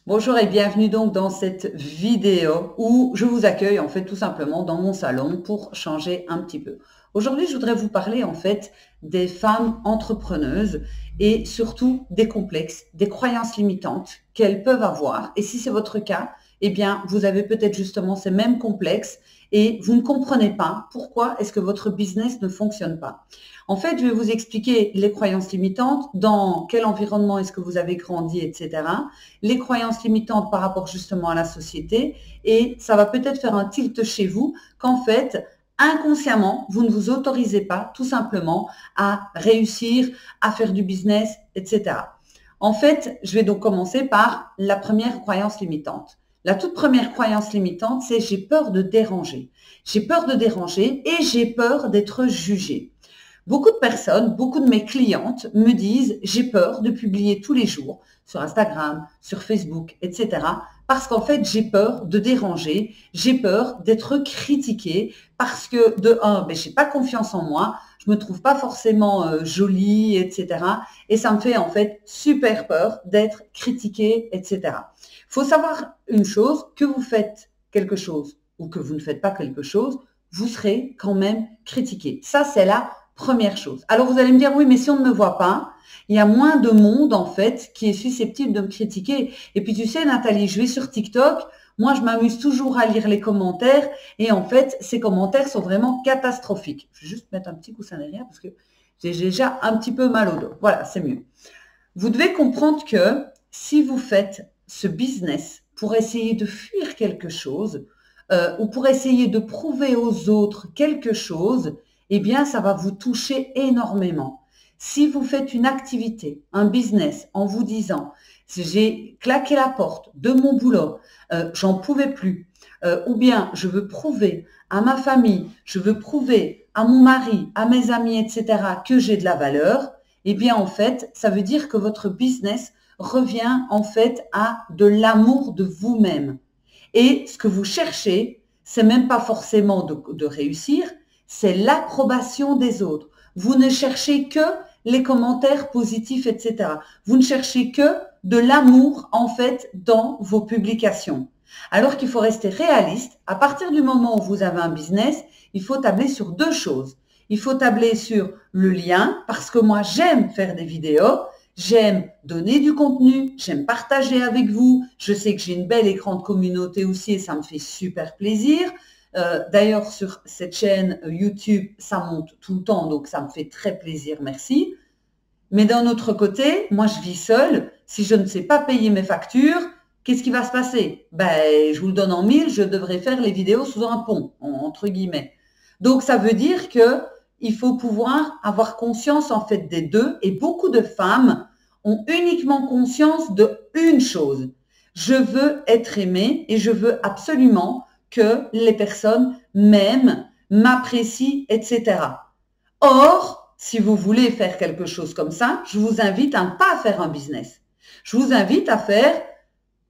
Bonjour et bienvenue donc dans cette vidéo où je vous accueille en fait tout simplement dans mon salon pour changer un petit peu. Aujourd'hui, je voudrais vous parler en fait des femmes entrepreneuses et surtout des complexes, des croyances limitantes qu'elles peuvent avoir. Et si c'est votre cas, eh bien, vous avez peut-être justement ces mêmes complexes et vous ne comprenez pas pourquoi est-ce que votre business ne fonctionne pas. En fait, je vais vous expliquer les croyances limitantes, dans quel environnement est-ce que vous avez grandi, etc. Les croyances limitantes par rapport justement à la société et ça va peut-être faire un tilt chez vous qu'en fait, inconsciemment, vous ne vous autorisez pas tout simplement à réussir, à faire du business, etc. En fait, je vais donc commencer par la première croyance limitante. La toute première croyance limitante, c'est j'ai peur de déranger. J'ai peur de déranger et j'ai peur d'être jugée. Beaucoup de personnes, beaucoup de mes clientes me disent j'ai peur de publier tous les jours sur Instagram, sur Facebook, etc. Parce qu'en fait, j'ai peur de déranger, j'ai peur d'être critiquée parce que de un, ben, j'ai pas confiance en moi, je me trouve pas forcément jolie, etc. Et ça me fait en fait super peur d'être critiquée, etc. Faut savoir une chose, que vous faites quelque chose ou que vous ne faites pas quelque chose, vous serez quand même critiqué. Ça, c'est la première chose. Alors vous allez me dire, oui, mais si on ne me voit pas, il y a moins de monde en fait qui est susceptible de me critiquer. Et puis tu sais, Nathalie, je vais sur TikTok, moi je m'amuse toujours à lire les commentaires et en fait, ces commentaires sont vraiment catastrophiques. Je vais juste mettre un petit coussin derrière parce que j'ai déjà un petit peu mal au dos. Voilà, c'est mieux. Vous devez comprendre que si vous faites ce business pour essayer de fuir quelque chose ou pour essayer de prouver aux autres quelque chose, eh bien, ça va vous toucher énormément. Si vous faites une activité, un business, en vous disant j'ai claqué la porte de mon boulot, j'en pouvais plus, ou bien je veux prouver à ma famille, je veux prouver à mon mari, à mes amis, etc., que j'ai de la valeur, eh bien, en fait, ça veut dire que votre business revient en fait à de l'amour de vous-même. Et ce que vous cherchez, c'est même pas forcément de réussir, c'est l'approbation des autres. Vous ne cherchez que les commentaires positifs, etc. Vous ne cherchez que de l'amour, en fait, dans vos publications. Alors qu'il faut rester réaliste. À partir du moment où vous avez un business, il faut tabler sur deux choses. Il faut tabler sur le lien, parce que moi, j'aime faire des vidéos, j'aime donner du contenu, j'aime partager avec vous. Je sais que j'ai une belle écran de communauté aussi et ça me fait super plaisir. D'ailleurs, sur cette chaîne YouTube, ça monte tout le temps, donc ça me fait très plaisir, merci. Mais d'un autre côté, moi, je vis seule. Si je ne sais pas payer mes factures, qu'est-ce qui va se passer? Ben, je vous le donne en mille, je devrais faire les vidéos sous un pont, entre guillemets. Donc, ça veut dire que il faut pouvoir avoir conscience en fait des deux. Et beaucoup de femmes ont uniquement conscience de une chose. Je veux être aimée et je veux absolument que les personnes m'aiment, m'apprécient, etc. Or, si vous voulez faire quelque chose comme ça, je vous invite à ne pas faire un business. Je vous invite à faire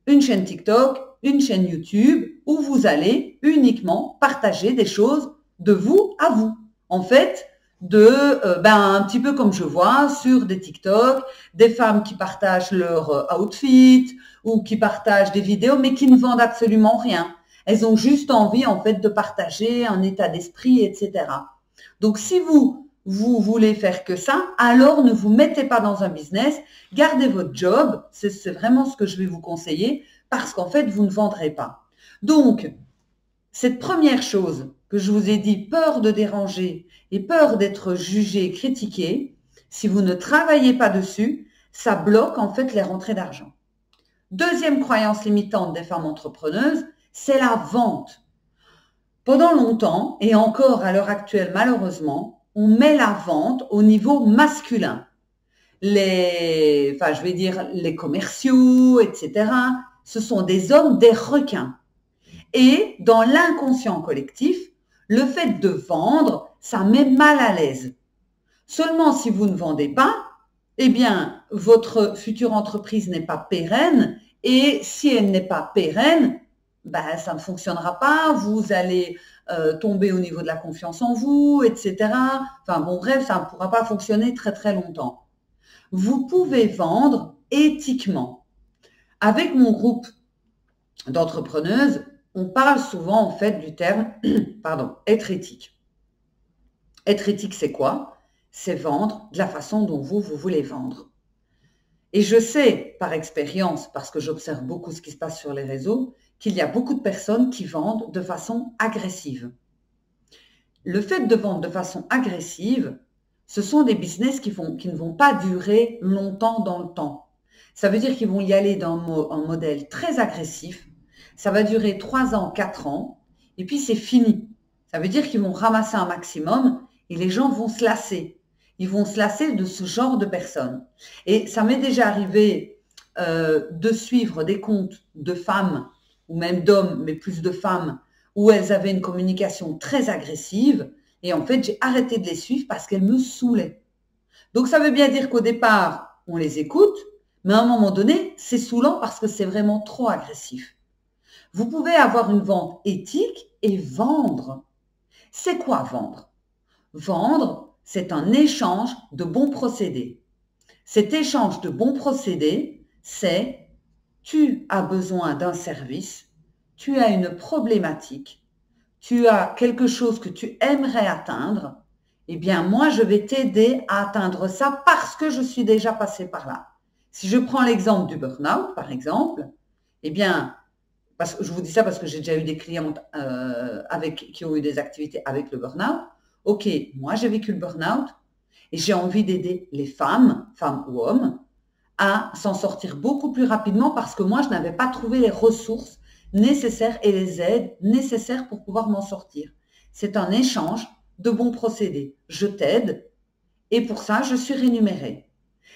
une chaîne TikTok, une chaîne YouTube où vous allez uniquement partager des choses de vous à vous. En fait, un petit peu comme je vois sur des TikTok, des femmes qui partagent leur outfit ou qui partagent des vidéos mais qui ne vendent absolument rien. Elles ont juste envie en fait de partager un état d'esprit, etc. Donc si vous voulez faire que ça, alors ne vous mettez pas dans un business, gardez votre job, c'est vraiment ce que je vais vous conseiller, parce qu'en fait, vous ne vendrez pas. Donc, cette première chose que je vous ai dit, peur de déranger et peur d'être jugé, critiqué, si vous ne travaillez pas dessus, ça bloque en fait les rentrées d'argent. Deuxième croyance limitante des femmes entrepreneuses, c'est la vente. Pendant longtemps, et encore à l'heure actuelle malheureusement, on met la vente au niveau masculin. Les commerciaux, etc., ce sont des hommes, des requins. Et dans l'inconscient collectif, le fait de vendre, ça met mal à l'aise. Seulement si vous ne vendez pas, eh bien, votre future entreprise n'est pas pérenne et si elle n'est pas pérenne, ben, ça ne fonctionnera pas, vous allez tomber au niveau de la confiance en vous, etc. Enfin bon, bref, ça ne pourra pas fonctionner très très longtemps. Vous pouvez vendre éthiquement. Avec mon groupe d'entrepreneuses, on parle souvent en fait du terme, pardon, être éthique. Être éthique, c'est quoi? C'est vendre de la façon dont vous voulez vendre. Et je sais par expérience, parce que j'observe beaucoup ce qui se passe sur les réseaux, qu'il y a beaucoup de personnes qui vendent de façon agressive. Le fait de vendre de façon agressive, ce sont des business qui ne vont pas durer longtemps dans le temps. Ça veut dire qu'ils vont y aller dans un modèle très agressif. Ça va durer 3 ans, 4 ans, et puis c'est fini. Ça veut dire qu'ils vont ramasser un maximum et les gens vont se lasser. Ils vont se lasser de ce genre de personnes. Et ça m'est déjà arrivé de suivre des comptes de femmes, ou même d'hommes, mais plus de femmes, où elles avaient une communication très agressive. Et en fait, j'ai arrêté de les suivre parce qu'elles me saoulaient. Donc, ça veut bien dire qu'au départ, on les écoute, mais à un moment donné, c'est saoulant parce que c'est vraiment trop agressif. Vous pouvez avoir une vente éthique et vendre. C'est quoi vendre? Vendre, c'est un échange de bons procédés. Cet échange de bons procédés, c'est tu as besoin d'un service, tu as une problématique, tu as quelque chose que tu aimerais atteindre, eh bien moi je vais t'aider à atteindre ça parce que je suis déjà passé par là. Si je prends l'exemple du burn-out, par exemple, eh bien, parce que je vous dis ça parce que j'ai déjà eu des clientes qui ont eu des activités avec le burn-out. Ok, moi j'ai vécu le burn-out et j'ai envie d'aider les femmes ou hommes, à s'en sortir beaucoup plus rapidement parce que moi je n'avais pas trouvé les ressources nécessaires et les aides nécessaires pour pouvoir m'en sortir. C'est un échange de bons procédés. Je t'aide et pour ça je suis rémunérée.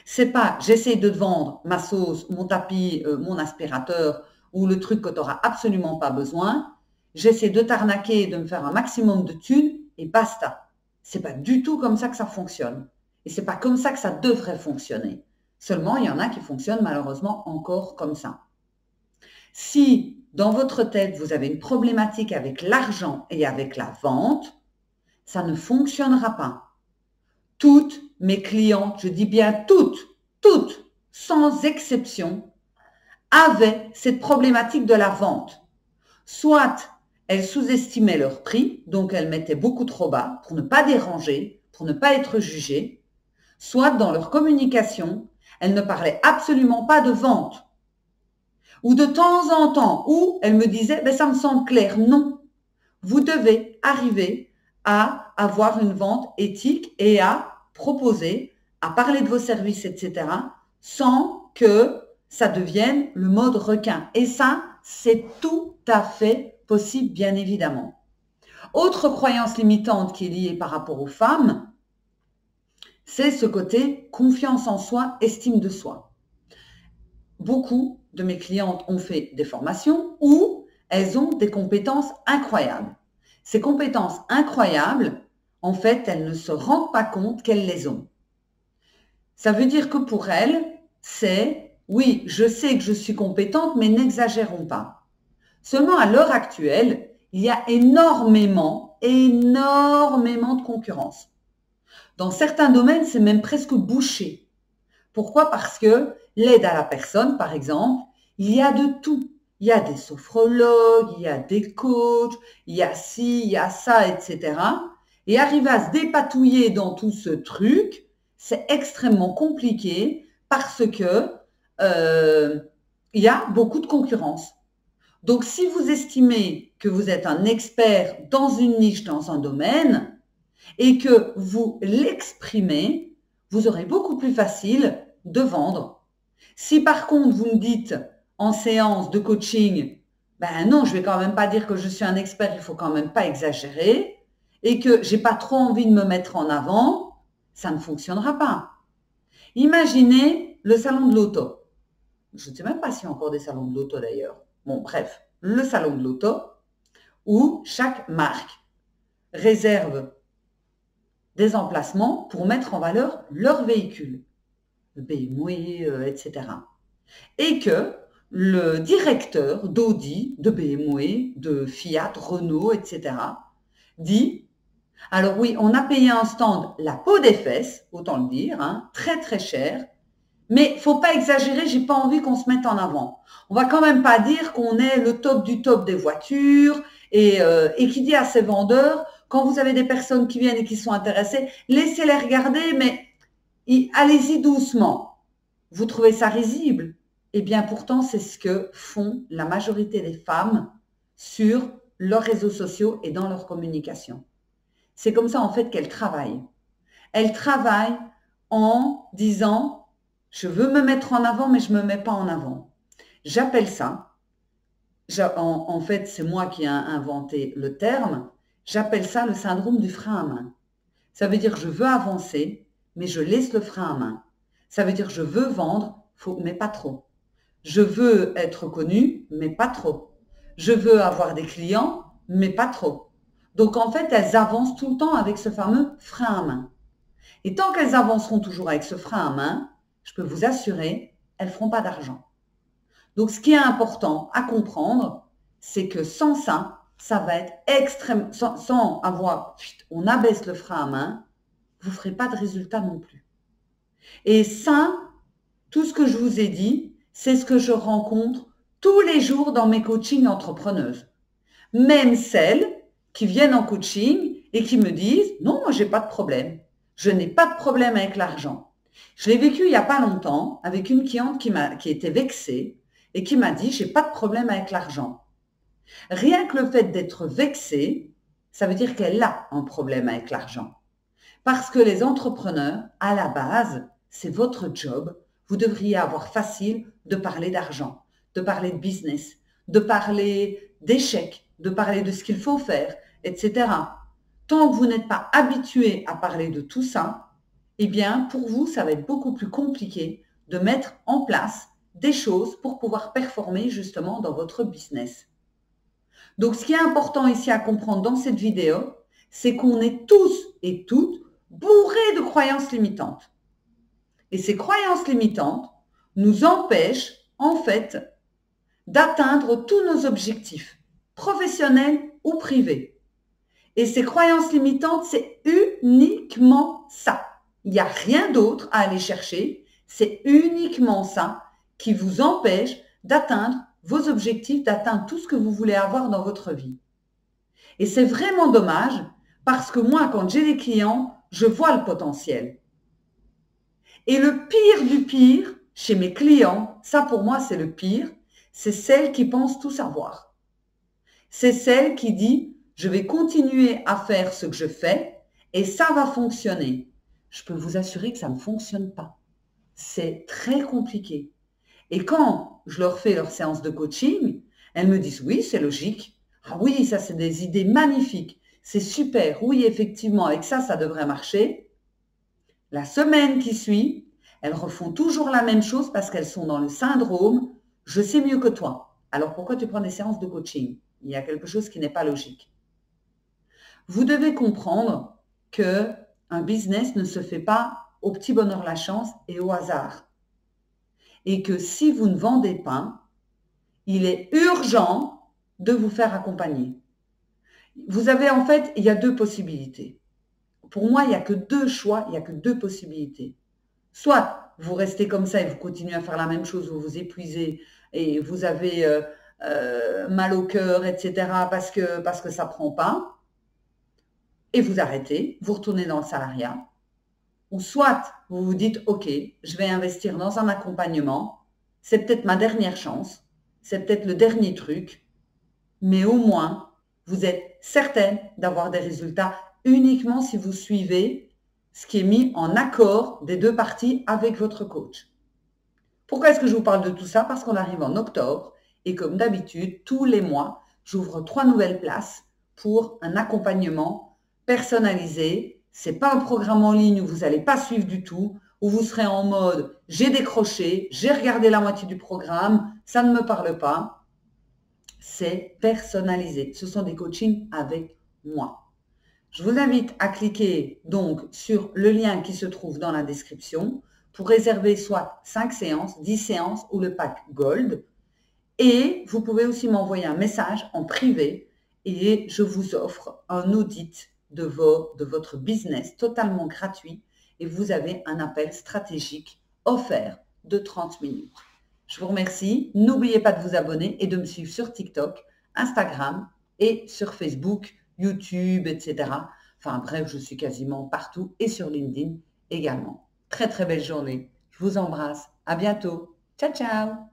C'est pas j'essaie de te vendre ma sauce, mon tapis, mon aspirateur ou le truc que tu n'auras absolument pas besoin. J'essaie de t'arnaquer, de me faire un maximum de thunes et basta. C'est pas du tout comme ça que ça fonctionne. Et c'est pas comme ça que ça devrait fonctionner. Seulement, il y en a qui fonctionnent malheureusement encore comme ça. Si dans votre tête, vous avez une problématique avec l'argent et avec la vente, ça ne fonctionnera pas. Toutes mes clientes, je dis bien toutes, sans exception, avaient cette problématique de la vente. Soit elles sous-estimaient leur prix, donc elles mettaient beaucoup trop bas pour ne pas déranger, pour ne pas être jugées, soit dans leur communication, elles ne parlaient absolument pas de vente. Ou de temps en temps, où elles me disaient, ça me semble clair. Non, vous devez arriver à avoir une vente éthique et à proposer, à parler de vos services, etc., sans que ça devienne le mode requin. Et ça, c'est tout à fait possible, bien évidemment. Autre croyance limitante qui est liée par rapport aux femmes, c'est ce côté confiance en soi, estime de soi. Beaucoup de mes clientes ont fait des formations où elles ont des compétences incroyables. Ces compétences incroyables, en fait, elles ne se rendent pas compte qu'elles les ont. Ça veut dire que pour elles, c'est « oui, je sais que je suis compétente, mais n'exagérons pas ». Seulement, à l'heure actuelle, il y a énormément de concurrence. Dans certains domaines, c'est même presque bouché. Pourquoi? Parce que l'aide à la personne, par exemple, il y a de tout. Il y a des sophrologues, il y a des coachs, il y a ci, il y a ça, etc. Et arriver à se dépatouiller dans tout ce truc, c'est extrêmement compliqué parce que il y a beaucoup de concurrence. Donc, si vous estimez que vous êtes un expert dans une niche, dans un domaine, et que vous l'exprimez, vous aurez beaucoup plus facile de vendre. Si par contre, vous me dites en séance de coaching, non, je vais quand même pas dire que je suis un expert, il faut quand même pas exagérer, et que j'ai pas trop envie de me mettre en avant, ça ne fonctionnera pas. Imaginez le salon de l'auto. Je ne sais même pas s'il y a encore des salons de l'auto d'ailleurs. Bon, bref, le salon de l'auto où chaque marque réserve des emplacements pour mettre en valeur leur véhicule, le BMW, etc. Et que le directeur d'Audi, de BMW, de Fiat, Renault, etc. dit, alors oui, on a payé un stand la peau des fesses, autant le dire, très très cher, Mais faut pas exagérer, j'ai pas envie qu'on se mette en avant. On va quand même pas dire qu'on est le top du top des voitures et qui dit à ces vendeurs, quand vous avez des personnes qui viennent et qui sont intéressées, laissez-les regarder, mais allez-y doucement. Vous trouvez ça risible? Eh bien, pourtant, c'est ce que font la majorité des femmes sur leurs réseaux sociaux et dans leur communication. C'est comme ça, en fait, qu'elles travaillent. Elles travaillent en disant, je veux me mettre en avant, mais je ne me mets pas en avant. J'appelle ça, en fait, c'est moi qui ai inventé le terme, j'appelle ça le syndrome du frein à main. Ça veut dire, je veux avancer, mais je laisse le frein à main. Ça veut dire, je veux vendre, mais pas trop. Je veux être connue, mais pas trop. Je veux avoir des clients, mais pas trop. Donc, en fait, elles avancent tout le temps avec ce fameux frein à main. Et tant qu'elles avanceront toujours avec ce frein à main, je peux vous assurer, elles ne feront pas d'argent. Donc, ce qui est important à comprendre, c'est que sans ça, ça va être extrêmement, sans avoir, on abaisse le frein à main, vous ne ferez pas de résultat non plus. Et ça, tout ce que je vous ai dit, c'est ce que je rencontre tous les jours dans mes coachings entrepreneuses. Même celles qui viennent en coaching et qui me disent « Non, moi, je n'ai pas de problème. Je n'ai pas de problème avec l'argent. » Je l'ai vécu il n'y a pas longtemps avec une cliente qui était vexée et qui m'a dit « J'ai pas de problème avec l'argent. » Rien que le fait d'être vexée, ça veut dire qu'elle a un problème avec l'argent. Parce que les entrepreneurs, à la base, c'est votre job. Vous devriez avoir facile de parler d'argent, de parler de business, de parler d'échecs, de parler de ce qu'il faut faire, etc. Tant que vous n'êtes pas habitué à parler de tout ça, eh bien, pour vous, ça va être beaucoup plus compliqué de mettre en place des choses pour pouvoir performer justement dans votre business. Donc, ce qui est important ici à comprendre dans cette vidéo, c'est qu'on est tous et toutes bourrés de croyances limitantes. Et ces croyances limitantes nous empêchent, en fait, d'atteindre tous nos objectifs, professionnels ou privés. Et ces croyances limitantes, c'est uniquement ça. Il n'y a rien d'autre à aller chercher. C'est uniquement ça qui vous empêche d'atteindre vos objectifs, d'atteindre tout ce que vous voulez avoir dans votre vie. Et c'est vraiment dommage parce que moi, quand j'ai des clients, je vois le potentiel. Et le pire du pire, chez mes clients, ça pour moi c'est le pire, c'est celle qui pense tout savoir. C'est celle qui dit, je vais continuer à faire ce que je fais et ça va fonctionner. Je peux vous assurer que ça ne fonctionne pas. C'est très compliqué. Et quand je leur fais leur séance de coaching, elles me disent, oui, c'est logique. Ah oui, ça c'est des idées magnifiques. C'est super. Oui, effectivement, avec ça, ça devrait marcher. La semaine qui suit, elles refont toujours la même chose parce qu'elles sont dans le syndrome « je sais mieux que toi ». Alors pourquoi tu prends des séances de coaching? Il y a quelque chose qui n'est pas logique. Vous devez comprendre qu'un business ne se fait pas au petit bonheur la chance et au hasard. Et que si vous ne vendez pas, il est urgent de vous faire accompagner. Vous avez en fait, il y a deux possibilités. Pour moi, il n'y a que deux choix, il n'y a que deux possibilités. Soit vous restez comme ça et vous continuez à faire la même chose, vous vous épuisez et vous avez mal au cœur, etc. parce que ça ne prend pas, et vous arrêtez, vous retournez dans le salariat. Ou soit vous vous dites, ok, je vais investir dans un accompagnement, c'est peut-être ma dernière chance, c'est peut-être le dernier truc, mais au moins, vous êtes certaine d'avoir des résultats uniquement si vous suivez ce qui est mis en accord des deux parties avec votre coach. Pourquoi est-ce que je vous parle de tout ça? Parce qu'on arrive en octobre et comme d'habitude, tous les mois, j'ouvre 3 nouvelles places pour un accompagnement personnalisé. Ce n'est pas un programme en ligne où vous n'allez pas suivre du tout, où vous serez en mode « j'ai décroché, j'ai regardé la moitié du programme, ça ne me parle pas ». C'est personnalisé. Ce sont des coachings avec moi. Je vous invite à cliquer donc sur le lien qui se trouve dans la description pour réserver soit 5 séances, 10 séances ou le pack Gold. Et vous pouvez aussi m'envoyer un message en privé et je vous offre un audit de votre business totalement gratuit et vous avez un appel stratégique offert de 30 minutes. Je vous remercie. N'oubliez pas de vous abonner et de me suivre sur TikTok, Instagram et sur Facebook, YouTube, etc. Enfin bref, je suis quasiment partout et sur LinkedIn également. Très très belle journée. Je vous embrasse. À bientôt. Ciao, ciao.